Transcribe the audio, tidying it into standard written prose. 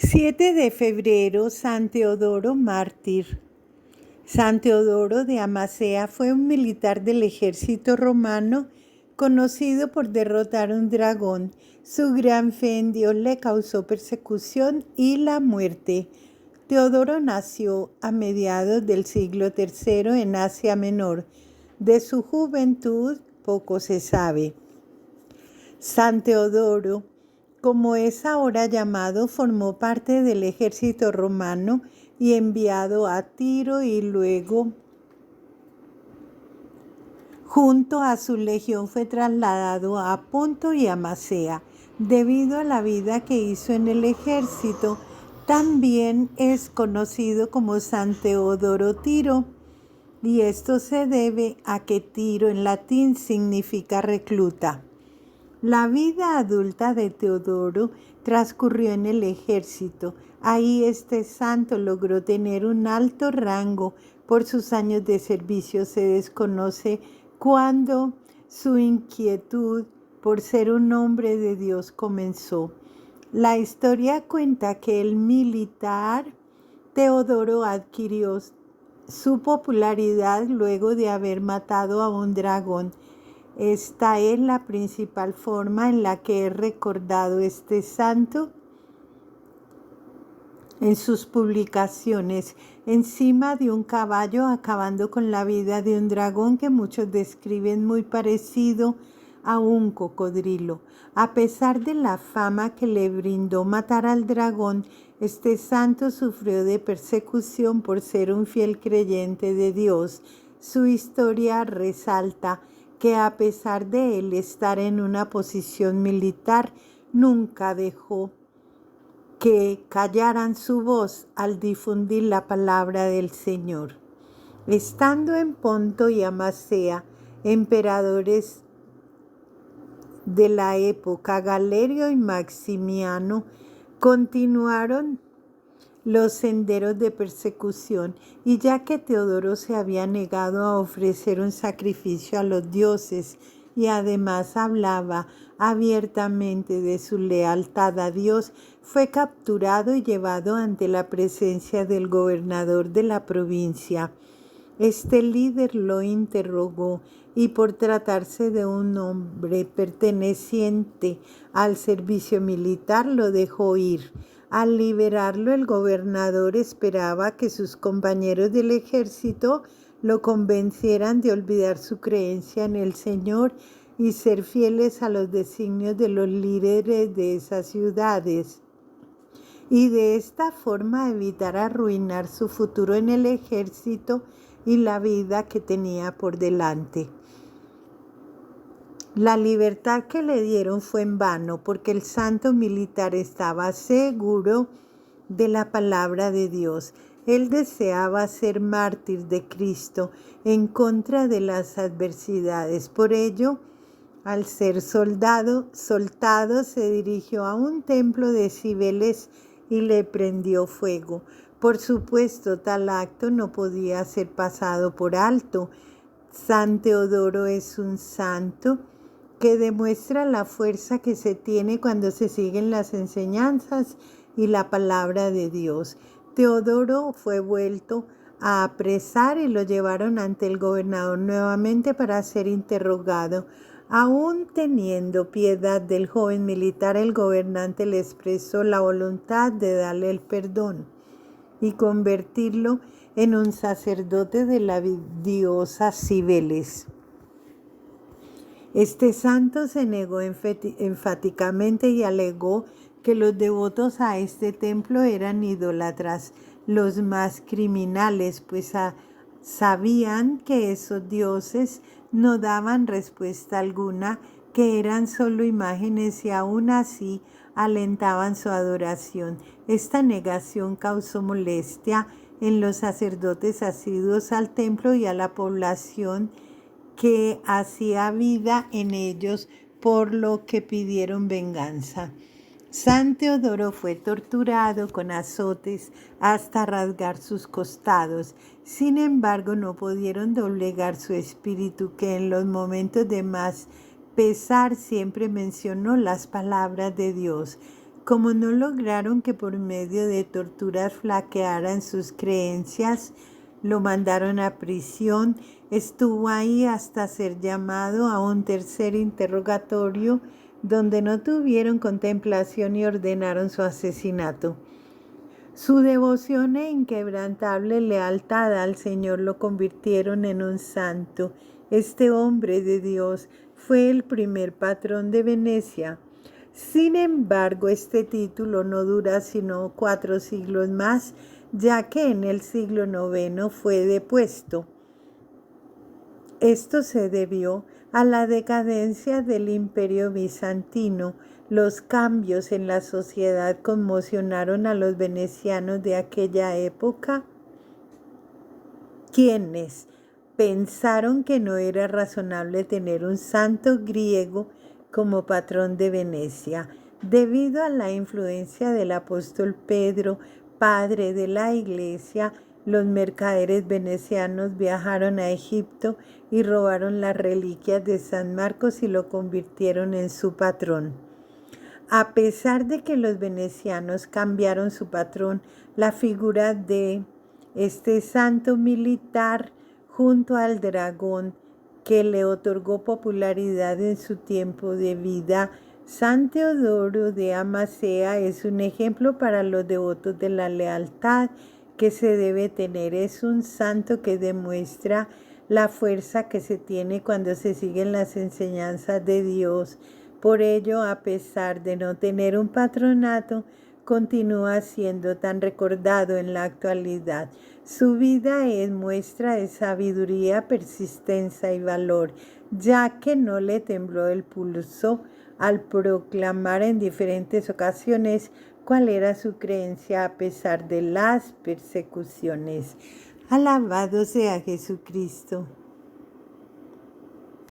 7 de febrero, San Teodoro mártir. San Teodoro de Amasea fue un militar del ejército romano conocido por derrotar un dragón. Su gran fe en Dios le causó persecución y la muerte. Teodoro nació a mediados del siglo III en Asia Menor. De su juventud poco se sabe. San Teodoro, como es ahora llamado, formó parte del ejército romano y enviado a Tiro y luego, junto a su legión, fue trasladado a Ponto y Amasea. Debido a la vida que hizo en el ejército, también es conocido como San Teodoro Tiro, y esto se debe a que Tiro en latín significa recluta. La vida adulta de Teodoro transcurrió en el ejército. Ahí este santo logró tener un alto rango. Por sus años de servicio se desconoce cuándo su inquietud por ser un hombre de Dios comenzó. La historia cuenta que el militar Teodoro adquirió su popularidad luego de haber matado a un dragón. Esta es la principal forma en la que es recordado este santo en sus publicaciones, encima de un caballo acabando con la vida de un dragón que muchos describen muy parecido a un cocodrilo. A pesar de la fama que le brindó matar al dragón, este santo sufrió de persecución por ser un fiel creyente de Dios. Su historia resalta que a pesar de él estar en una posición militar, nunca dejó que callaran su voz al difundir la palabra del Señor. Estando en Ponto y Amasea, emperadores de la época, Galerio y Maximiano, continuaron los senderos de persecución, y ya que Teodoro se había negado a ofrecer un sacrificio a los dioses y además hablaba abiertamente de su lealtad a Dios, fue capturado y llevado ante la presencia del gobernador de la provincia. Este líder lo interrogó y por tratarse de un hombre perteneciente al servicio militar lo dejó ir. Al liberarlo, el gobernador esperaba que sus compañeros del ejército lo convencieran de olvidar su creencia en el Señor y ser fieles a los designios de los líderes de esas ciudades, y de esta forma evitar arruinar su futuro en el ejército y la vida que tenía por delante. La libertad que le dieron fue en vano, porque el santo militar estaba seguro de la palabra de Dios. Él deseaba ser mártir de Cristo en contra de las adversidades. Por ello, al ser soltado, se dirigió a un templo de Cibeles y le prendió fuego. Por supuesto, tal acto no podía ser pasado por alto. San Teodoro es un santo que demuestra la fuerza que se tiene cuando se siguen las enseñanzas y la palabra de Dios. Teodoro fue vuelto a apresar y lo llevaron ante el gobernador nuevamente para ser interrogado. Aún teniendo piedad del joven militar, el gobernante le expresó la voluntad de darle el perdón y convertirlo en un sacerdote de la diosa Cibeles. Este santo se negó enfáticamente y alegó que los devotos a este templo eran idólatras, los más criminales, pues sabían que esos dioses no daban respuesta alguna, que eran solo imágenes, y aún así alentaban su adoración. Esta negación causó molestia en los sacerdotes asiduos al templo y a la población que hacía vida en ellos, por lo que pidieron venganza. San Teodoro fue torturado con azotes hasta rasgar sus costados. Sin embargo, no pudieron doblegar su espíritu, que en los momentos de más pesar siempre mencionó las palabras de Dios. Como no lograron que por medio de torturas flaquearan sus creencias, lo mandaron a prisión. Estuvo ahí hasta ser llamado a un tercer interrogatorio, donde no tuvieron contemplación y ordenaron su asesinato. Su devoción e inquebrantable lealtad al Señor lo convirtieron en un santo. Este hombre de Dios fue el primer patrón de Venecia. Sin embargo, este título no dura sino 4 siglos más, ya que en el siglo IX fue depuesto. Esto se debió a la decadencia del Imperio bizantino. Los cambios en la sociedad conmocionaron a los venecianos de aquella época, quienes pensaron que no era razonable tener un santo griego como patrón de Venecia. Debido a la influencia del apóstol Pedro, padre de la iglesia, los mercaderes venecianos viajaron a Egipto y robaron las reliquias de San Marcos y lo convirtieron en su patrón. A pesar de que los venecianos cambiaron su patrón, la figura de este santo militar junto al dragón que le otorgó popularidad en su tiempo de vida, San Teodoro de Amasea, es un ejemplo para los devotos de la lealtad que se debe tener. Es un santo que demuestra la fuerza que se tiene cuando se siguen las enseñanzas de Dios. Por ello, a pesar de no tener un patronato, continúa siendo tan recordado en la actualidad. Su vida es muestra de sabiduría, persistencia y valor, ya que no le tembló el pulso al proclamar en diferentes ocasiones cuál era su creencia a pesar de las persecuciones. Alabado sea Jesucristo.